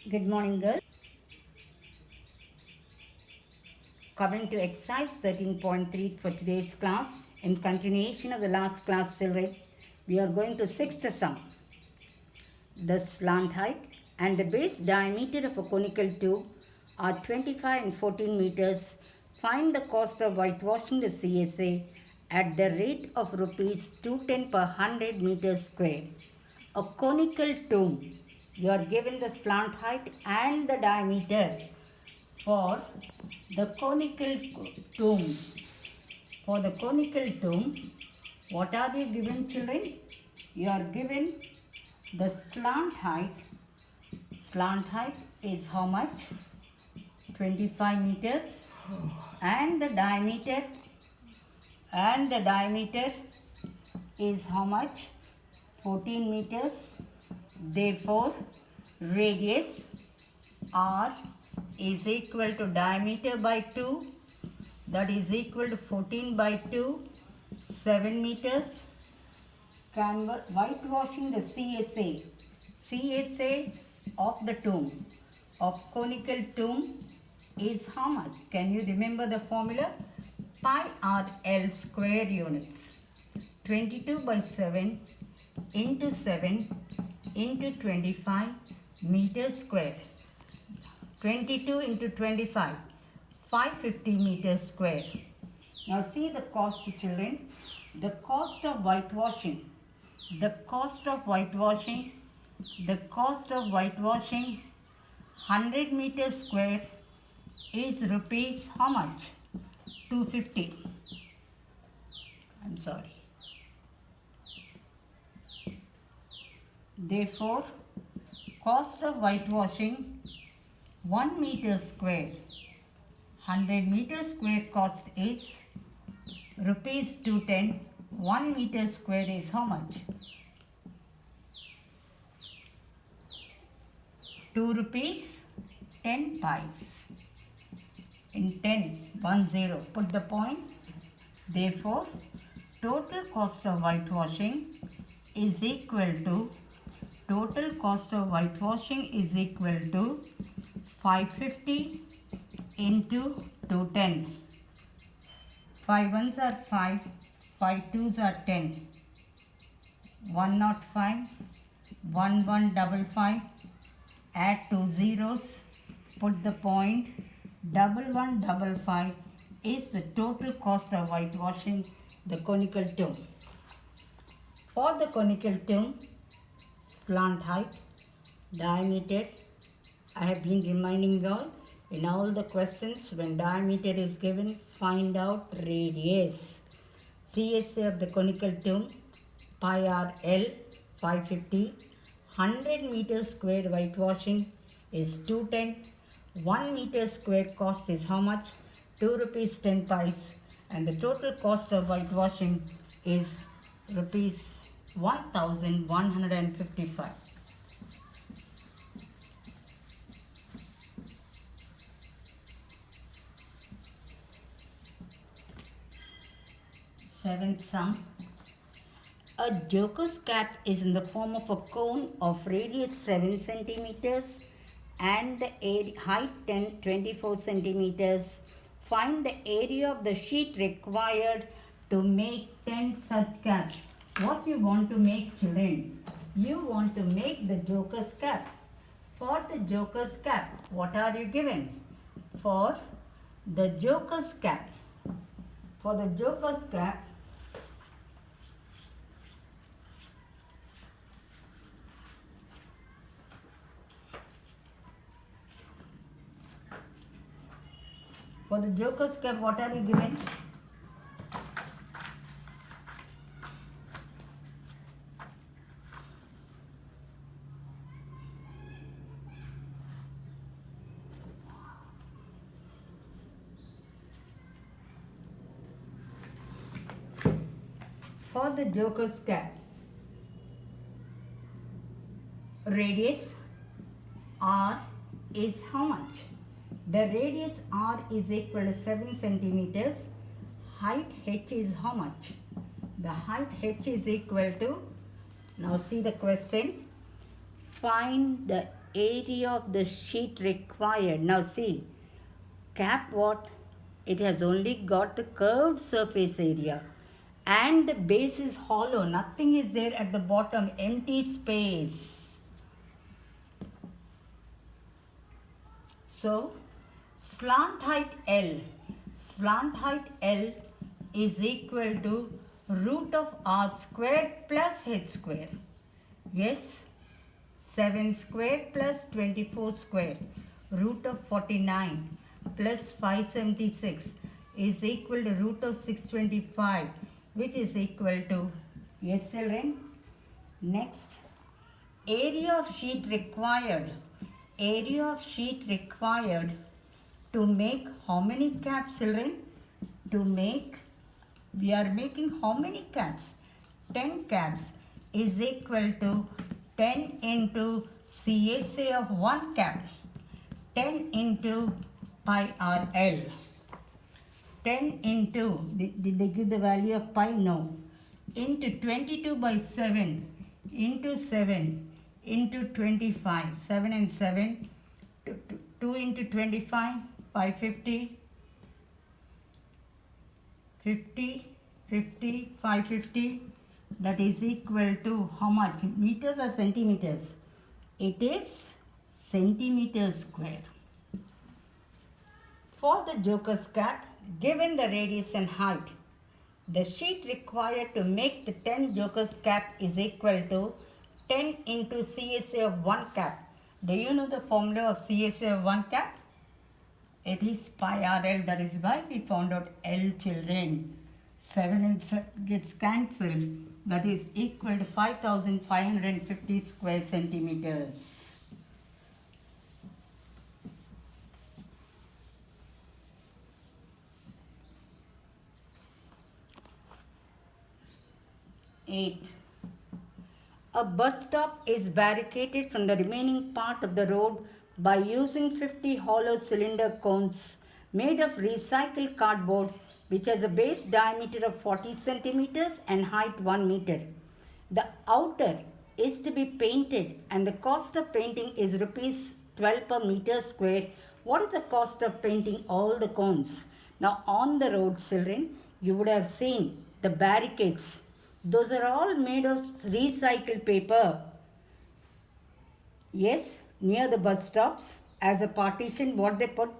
Good morning, girls. Coming to exercise 13.3 for today's class. In continuation of the last class, children, we are going to sixth sum. The slant height and the base diameter of a conical tube are 25 and 14 meters. Find the cost of whitewashing the CSA at the rate of rupees 210 per 100 meters square. A conical tube. You are given the slant height and the diameter for the conical tomb. For the conical tomb, what are you given, children? You are given the slant height. Slant height is how much? 25 meters. And the diameter is how much? 14 meters. Therefore, radius R is equal to diameter by 2, that is equal to 14 by 2, 7 meters. Whitewashing the CSA of the tomb, of conical tomb is how much? Can you remember the formula? Pi RL square units. 22 by 7 into 7 into 25 meters square. 22 into 25, 550 meters square. Now see the cost, children. The cost of whitewashing. The cost of whitewashing 100 meters square is rupees how much? 250. I'm sorry. Therefore, cost of whitewashing 1 meter square, 100 meters square cost is rupees 210. 1 meter square is how much? 2 rupees 10 pies. In 10, 1 0, put the point. Therefore, total cost of whitewashing is equal to 550 into 210. 5 ones are 5, 5 twos are 10. 105, 1155, add 2 zeros, put the point. 1155 is the total cost of whitewashing the conical tomb. For the conical tomb, slant height, diameter, I have been reminding you all in all the questions when diameter is given, find out radius. CSA of the conical tomb, pi RL 550, 100 meters square whitewashing is 210. 1 meter square cost is how much? 2 rupees 10 pies, and the total cost of whitewashing is rupees 1155. Seventh sum. A joker's cap is in the form of a cone of radius 7 centimeters and the height 24 centimeters. Find the area of the sheet required to make 10 such caps. What you want to make, children? You want to make the joker's cap. For the joker's cap, what are you given? For the joker's cap, what are you given? For the joker's cap, radius R is how much? The radius R is equal to 7 centimeters. Height H is how much? The height H is equal to, now see the question, find the area of the sheet required. Now see, cap what? It has only got the curved surface area and the base is hollow. Nothing is there at the bottom, empty space. So, slant height L is equal to root of r square plus h square. Yes, 7 square plus 24 square, root of 49 plus 576 is equal to root of 625, which is equal to, yes children, next, area of sheet required to make how many caps children? We are making how many caps? 10 caps is equal to 10 into CSA of 1 cap, 10 into pi RL. 10 into, did they give the value of pi? No. Into 22 by 7 into 7 into 25. 7 and 7. 2 into 25, 550. 50, 50, 550. That is equal to how much? Meters or centimeters? It is centimeters square. For the joker's cap, given the radius and height, the sheet required to make the 10 joker's cap is equal to 10 into CSA of 1 cap. Do you know the formula of CSA of 1 cap? It is pi RL. That is why we found out L children. 7 and 7 gets cancelled. That is equal to 5550 square centimeters. Eight. A bus stop is barricaded from the remaining part of the road by using 50 hollow cylinder cones made of recycled cardboard, which has a base diameter of 40 centimeters and height 1 meter. The outer is to be painted and the cost of painting is rupees 12 per meter square. What is the cost of painting all the cones? Now on the road children, you would have seen the barricades. Those are all made of recycled paper. Yes, near the bus stops as a partition, what they put,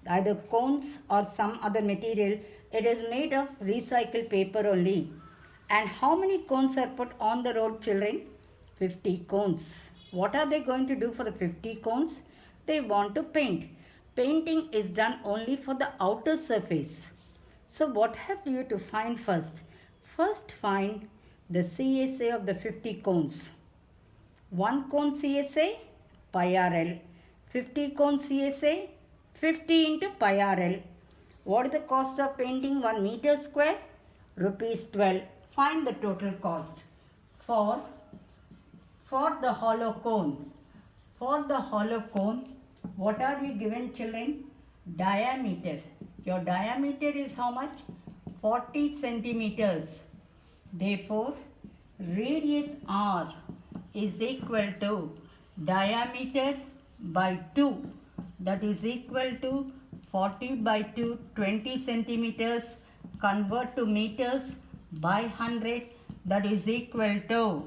either cones or some other material, it is made of recycled paper only. And how many cones are put on the road children? 50 cones. What are they going to do for the 50 cones? They want to paint. Painting is done only for the outer surface. So what have you to find first? First find the CSA of the 50 cones. 1 cone CSA, pi RL. 50 cone CSA, 50 into pi RL. What is the cost of painting 1 meter square? Rupees 12. Find the total cost. For the hollow cone. For the hollow cone, what are you given children? Diameter. Your diameter is how much? 40 centimeters. Therefore, radius R is equal to diameter by 2. That is equal to 40 by 2, 20 centimeters. Convert to meters by 100. That is equal to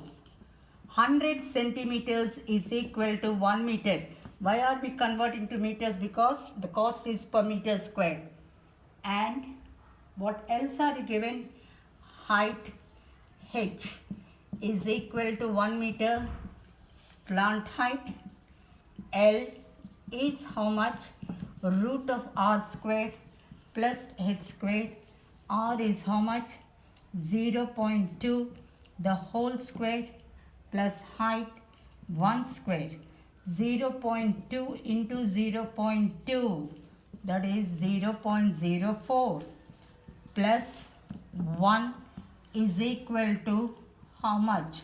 100 centimeters is equal to 1 meter. Why are we converting to meters? Because the cost is per meter square. And what else are you given? Height H is equal to 1 meter. Slant height L is how much? Root of R square plus H square. R is how much? 0.2 the whole square plus height 1 square. 0.2 into 0.2, that is 0.04 plus 1 is equal to how much?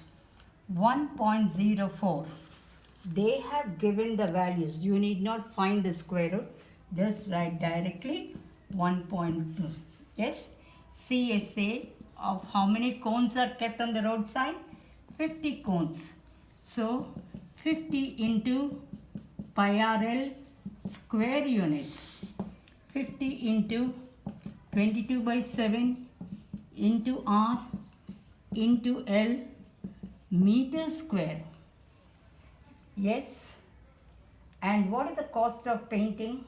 1.04. They have given the values. You need not find the square root. Just write directly 1.2. Yes. CSA of how many cones are kept on the roadside? 50 cones. So 50 into pi RL square units. 50 into 22 by 7 into R into L meter square. Yes. And what is the cost of painting?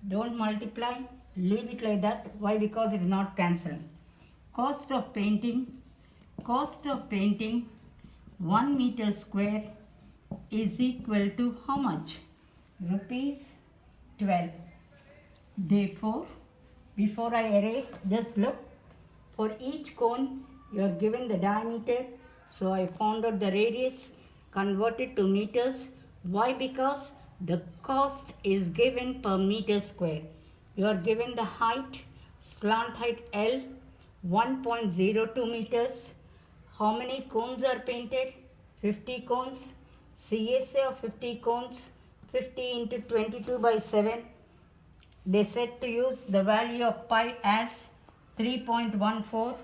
Don't multiply, leave it like that. Why? Because it is not cancelled. Cost of painting 1 meter square is equal to how much? Rupees 12. Therefore, before I erase, just look. For each cone, you are given the diameter. So I found out the radius, converted to meters. Why? Because the cost is given per meter square. You are given the height, slant height L, 1.02 meters. How many cones are painted? 50 cones. CSA of 50 cones, 50 into 22 by 7. They said to use the value of pi as 3.14,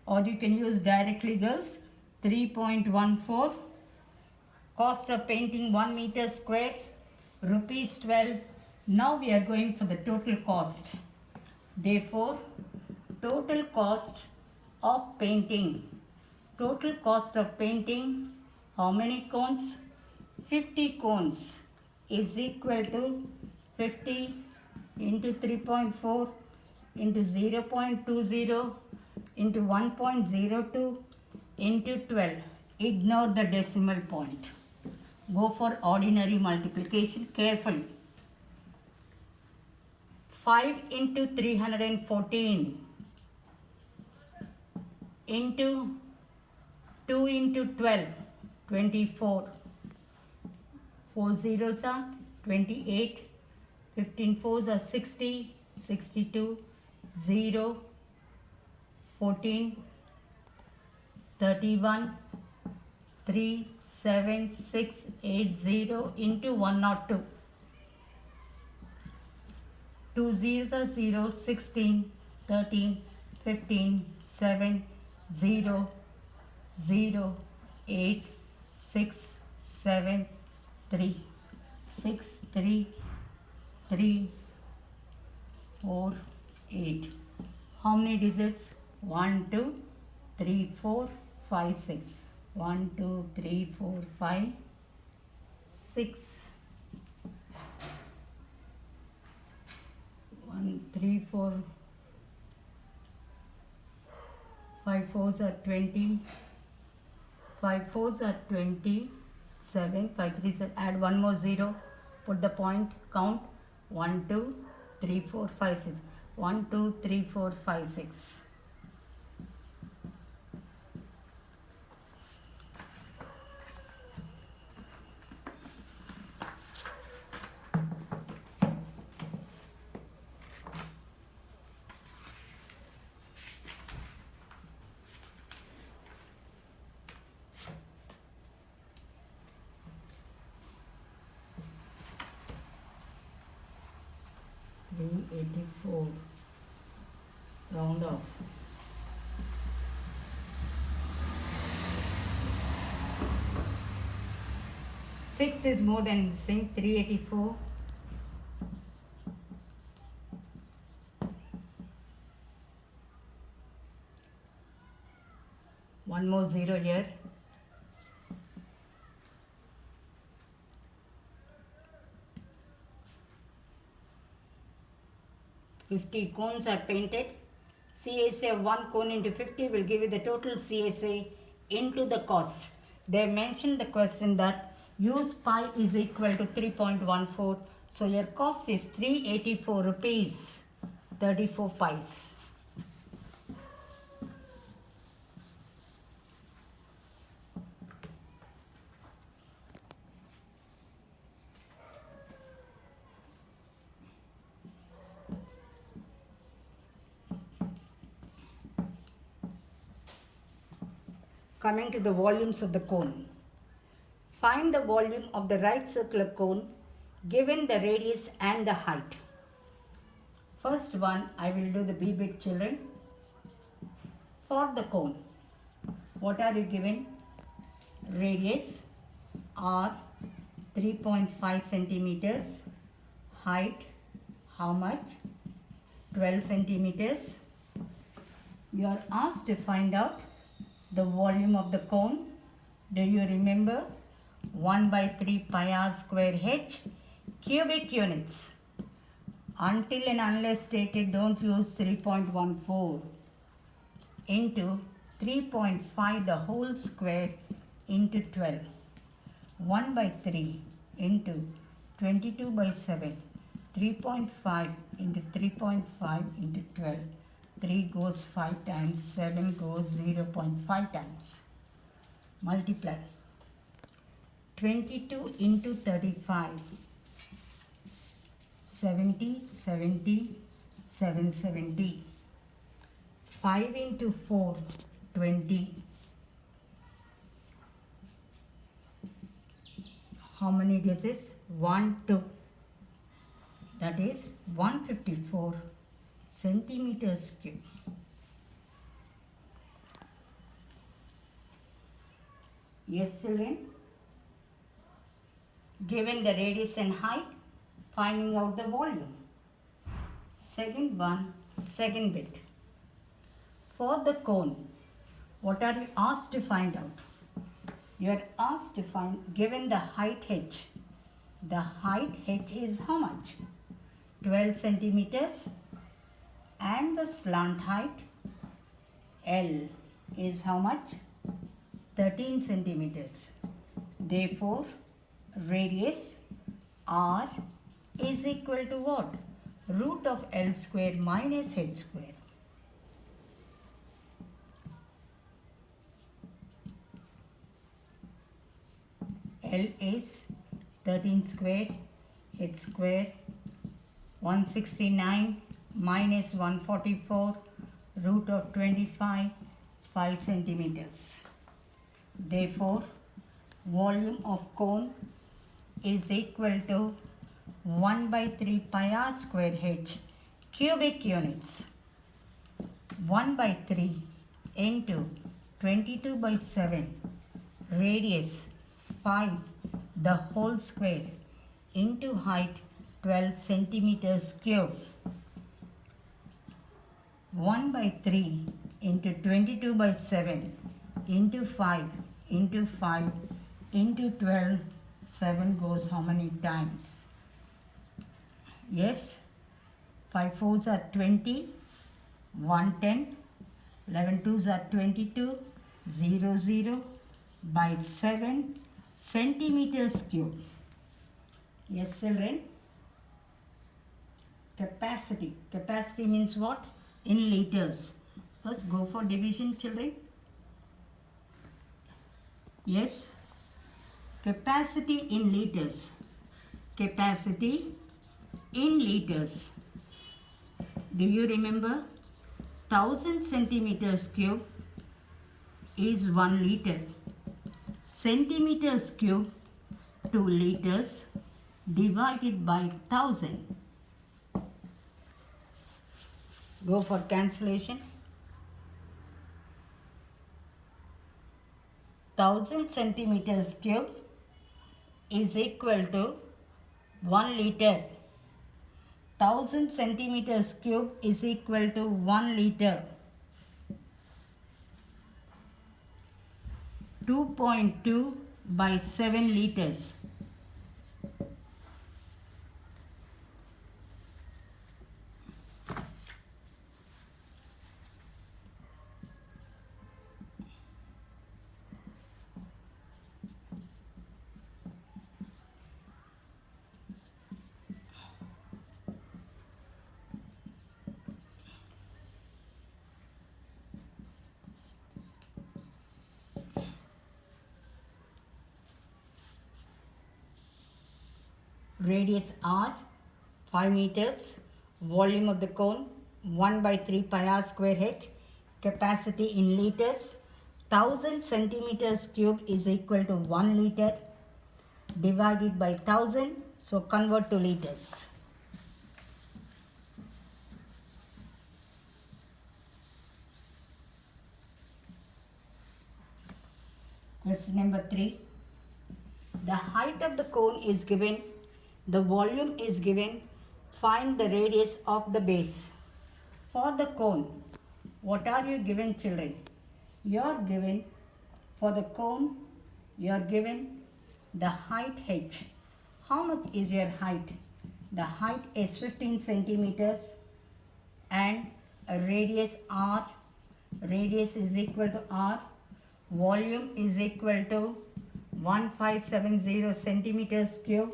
or you can use directly girls 3.14. Cost of painting 1 meter square, rupees 12. Now we are going for the total cost. Therefore, total cost of painting. Total cost of painting, how many cones? 50 cones is equal to 50 into 3.4 into 0.20 into 1.02 into 12. Ignore the decimal point. Go for ordinary multiplication carefully. 5 into 314 into 2 into 12, 24. 4 zeros are 28. 15 fours are 60, 62, 0, 14, 31, 3, 7, 6, 8, 0 into 102. 2 zeros are 0, 16, 13, 15, 7, 0, 0, 8, 6, 7, 3, 6, 3, 3, 4, 8. How many digits? 1, 2, 3, 4, 5, 6. 1, 2, 3, 4, 5, 6. 1, 3, 4, 5 fours are 20. 5 fours are 27. 5 threes are, add one more 0. Put the point, count. 1, 2, 3, 4, 5, 6. 1, 2, 3, 4, 5, 6. $384. Round off. Six is more than the same. 384. One more 0 here. $50 cones are painted. CSA of 1 cone into 50 will give you the total CSA into the cost. They mentioned the question that use pi is equal to 3.14. So your cost is 384 rupees 34 pies. Coming to the volumes of the cone. Find the volume of the right circular cone given the radius and the height. First one, I will do the B bit children. For the cone, what are you given? Radius R 3.5 centimeters. Height, how much? 12 centimeters. You are asked to find out the volume of the cone. Do you remember? 1 by 3 pi r square h cubic units. Until and unless stated, don't use 3.14 into 3.5 the whole square into 12. 1 by 3 into 22 by 7. 3.5 into 3.5 into 12. 3 goes 5 times, 7 goes 0.5 times. Multiply. 22 into 35. 70, 70, 770. 5 into 4, 20. How many this is? 1, 2. That is 154 centimeters cube. Yes, children. Given the radius and height, finding out the volume. Second one, second bit. For the cone, what are you asked to find out? You are asked to find, given the height h. The height h is how much? 12 centimeters. And the slant height L is how much? 13 centimeters. Therefore, radius R is equal to what? Root of L square minus h square. L is 13 square, h square, 169 minus 144, root of 25, 5 centimeters. Therefore, volume of cone is equal to 1 by 3 pi r square h cubic units. 1 by 3 into 22 by 7 radius 5 the whole square into height 12 centimeters cube. 1 by 3 into 22 by 7 into 5 into 5 into 12. 7 goes how many times? Yes, 5 fours are 20, 110, 11 twos are 22, 0, 0 by 7 centimeters cube. Yes, children. Capacity. Capacity means what? In liters. First go for division, children. Yes. Capacity in liters. Capacity in liters. Do you remember? 1000 centimeters cube is 1 liter. Centimeters cube 2 liters divided by 1000. Go for cancellation. 1000 centimeters cube is equal to 1 liter. 1000 centimeters cube is equal to 1 liter. 2.2 by 7 liters. Radius R 5 meters, volume of the cone 1 by 3 pi r square h, capacity in liters, 1000 centimeters cube is equal to 1 liter divided by 1000, so convert to liters. Question number 3. The height of the cone is given, the volume is given, find the radius of the base. For the cone, what are you given, children? You are given, for the cone, you are given the height h. How much is your height? The height is 15 centimeters and a radius r. Radius is equal to r. Volume is equal to 1570 centimeters cube.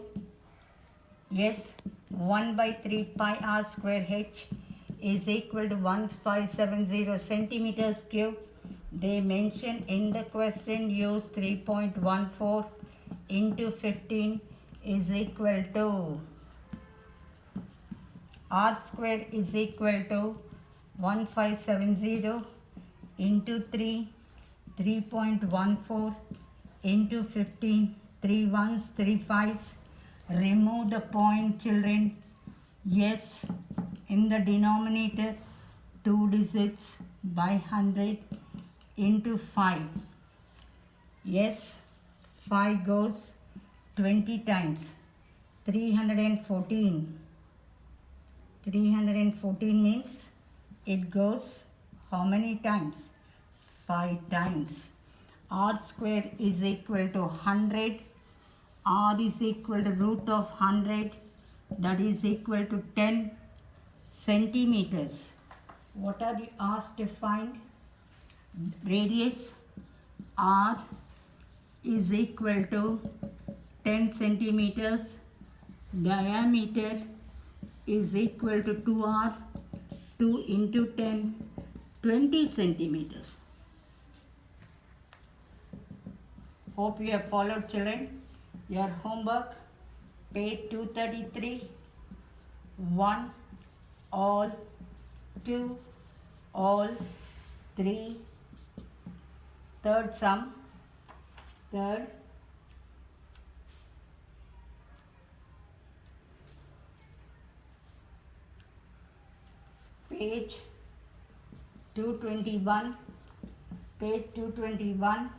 Yes, 1 by 3 pi r square h is equal to 1570 centimeters cube. They mention in the question use 3.14 into 15 is equal to r square is equal to 1570 into 3, 3.14 into 15, 3 ones, 3 fives. Remove the point, children. Yes, in the denominator 2 digits by 100 into 5. Yes, 5 goes 20 times. 314. 314 means it goes how many times? 5 times. R square is equal to 100. R is equal to root of 100. That is equal to 10 centimeters. What are you asked to find? Radius R is equal to 10 centimeters. Diameter is equal to 2r. 2 into 10, 20 centimeters. Hope you have followed, children. Your homework, page 233, 1, all, 2, all, 3, third sum, third, page 221, page 221,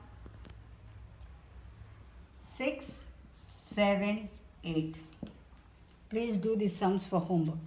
6, 7, 8. Please do the sums for homework.